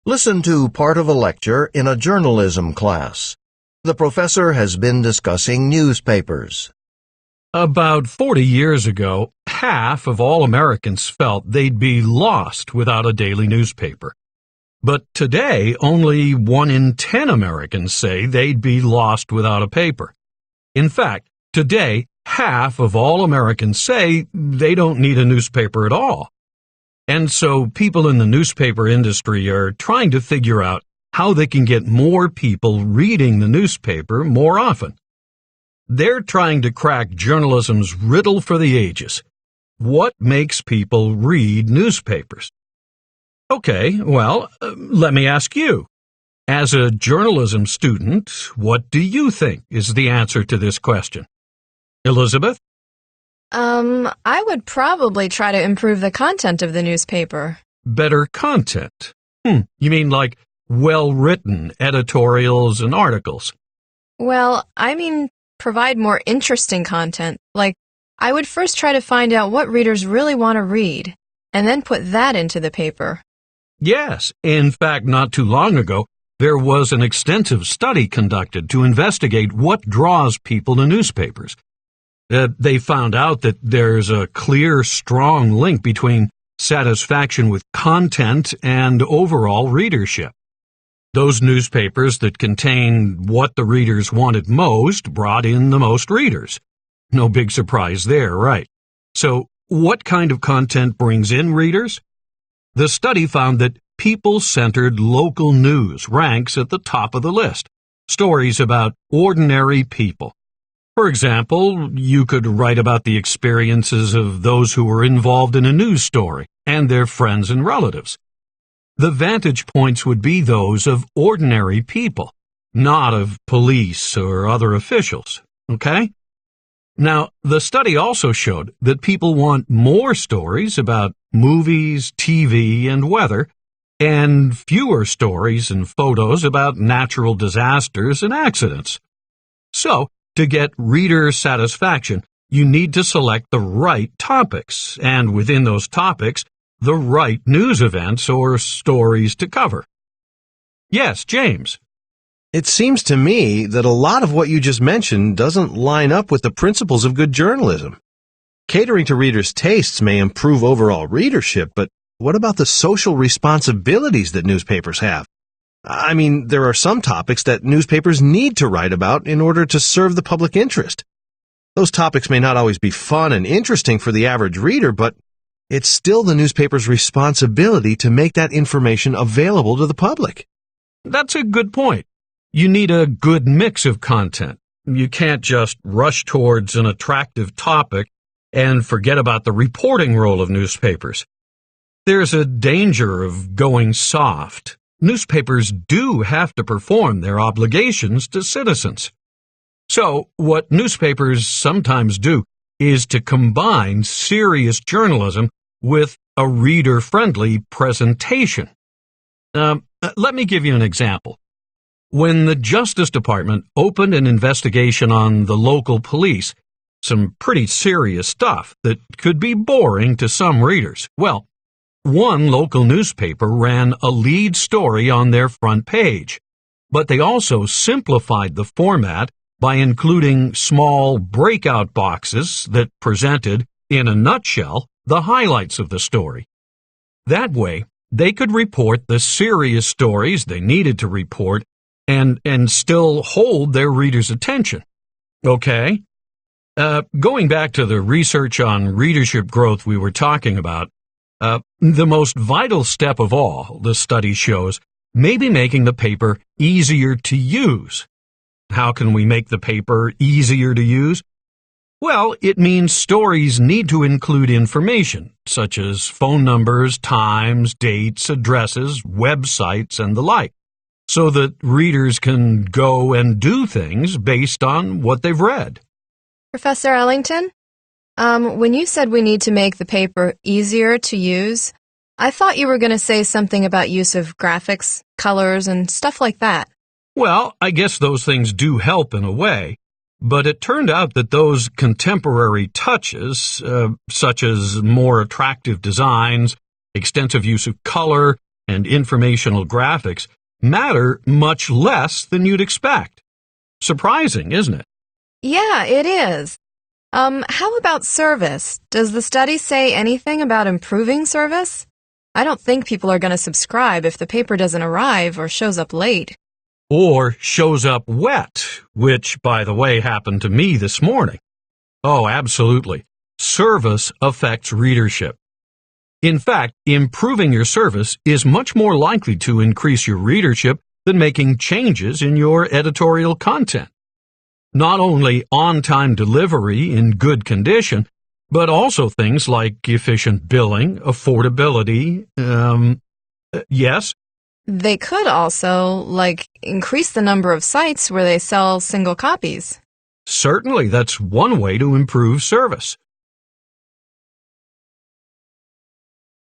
Listen to part of a lecture in a journalism class. The professor has been discussing newspapers. About 40 years ago, half of all Americans felt they'd be lost without a daily newspaper. But today, only 1 in 10 Americans say they'd be lost without a paper. In fact, today, half of all Americans say they don't need a newspaper at all. And so people in the newspaper industry are trying to figure out how they can get more people reading the newspaper more often. They're trying to crack journalism's riddle for the ages. What makes people read newspapers? Okay, well, let me ask you. As a journalism student, what do you think is the answer to this question? Elizabeth? I would probably try to improve the content of the newspaper. Better content? You mean like well-written editorials and articles? Well, I mean provide more interesting content. Like, I would first try to find out what readers really want to read, and then put that into the paper. Yes, in fact, not too long ago, there was an extensive study conducted to investigate what draws people to newspapers. They found out that there's a clear, strong link between satisfaction with content and overall readership. Those newspapers that contained what the readers wanted most brought in the most readers. No big surprise there, right? So, what kind of content brings in readers? The study found that people-centered local news ranks at the top of the list. Stories about ordinary people. For example, you could write about the experiences of those who were involved in a news story and their friends and relatives. The vantage points would be those of ordinary people, not of police or other officials, okay? Now, the study also showed that people want more stories about movies, TV, and weather, and fewer stories and photos about natural disasters and accidents. So, to get reader satisfaction, you need to select the right topics, and within those topics, the right news events or stories to cover. Yes, James. It seems to me that a lot of what you just mentioned doesn't line up with the principles of good journalism. Catering to readers' tastes may improve overall readership, but what about the social responsibilities that newspapers have? I mean, there are some topics that newspapers need to write about in order to serve the public interest. Those topics may not always be fun and interesting for the average reader, but it's still the newspaper's responsibility to make that information available to the public. That's a good point. You need a good mix of content. You can't just rush towards an attractive topic and forget about the reporting role of newspapers. There's a danger of going soft. Newspapers do have to perform their obligations to citizens. So, what newspapers sometimes do is to combine serious journalism with a reader-friendly presentation. Let me give you an example. When the Justice Department opened an investigation on the local police, some pretty serious stuff that could be boring to some readers. Well, one local newspaper ran a lead story on their front page, but they also simplified the format by including small breakout boxes that presented, in a nutshell, the highlights of the story. That way, they could report the serious stories they needed to report and still hold their readers' attention. Okay? Going back to the research on readership growth we were talking about, the most vital step of all, the study shows, may be making the paper easier to use. How can we make the paper easier to use? Well, it means stories need to include information, such as phone numbers, times, dates, addresses, websites, and the like, so that readers can go and do things based on what they've read. Professor Ellington? When you said we need to make the paper easier to use, I thought you were going to say something about use of graphics, colors, and stuff like that. Well, I guess those things do help in a way, but it turned out that those contemporary touches, such as more attractive designs, extensive use of color, and informational graphics matter much less than you'd expect. Surprising, isn't it? Yeah, it is. How about service? Does the study say anything about improving service? I don't think people are going to subscribe if the paper doesn't arrive or shows up late. Or shows up wet, which, by the way, happened to me this morning. Oh, absolutely. Service affects readership. In fact, improving your service is much more likely to increase your readership than making changes in your editorial content. Not only on-time delivery in good condition, but also things like efficient billing, affordability, yes? They could also, increase the number of sites where they sell single copies. Certainly, that's one way to improve service.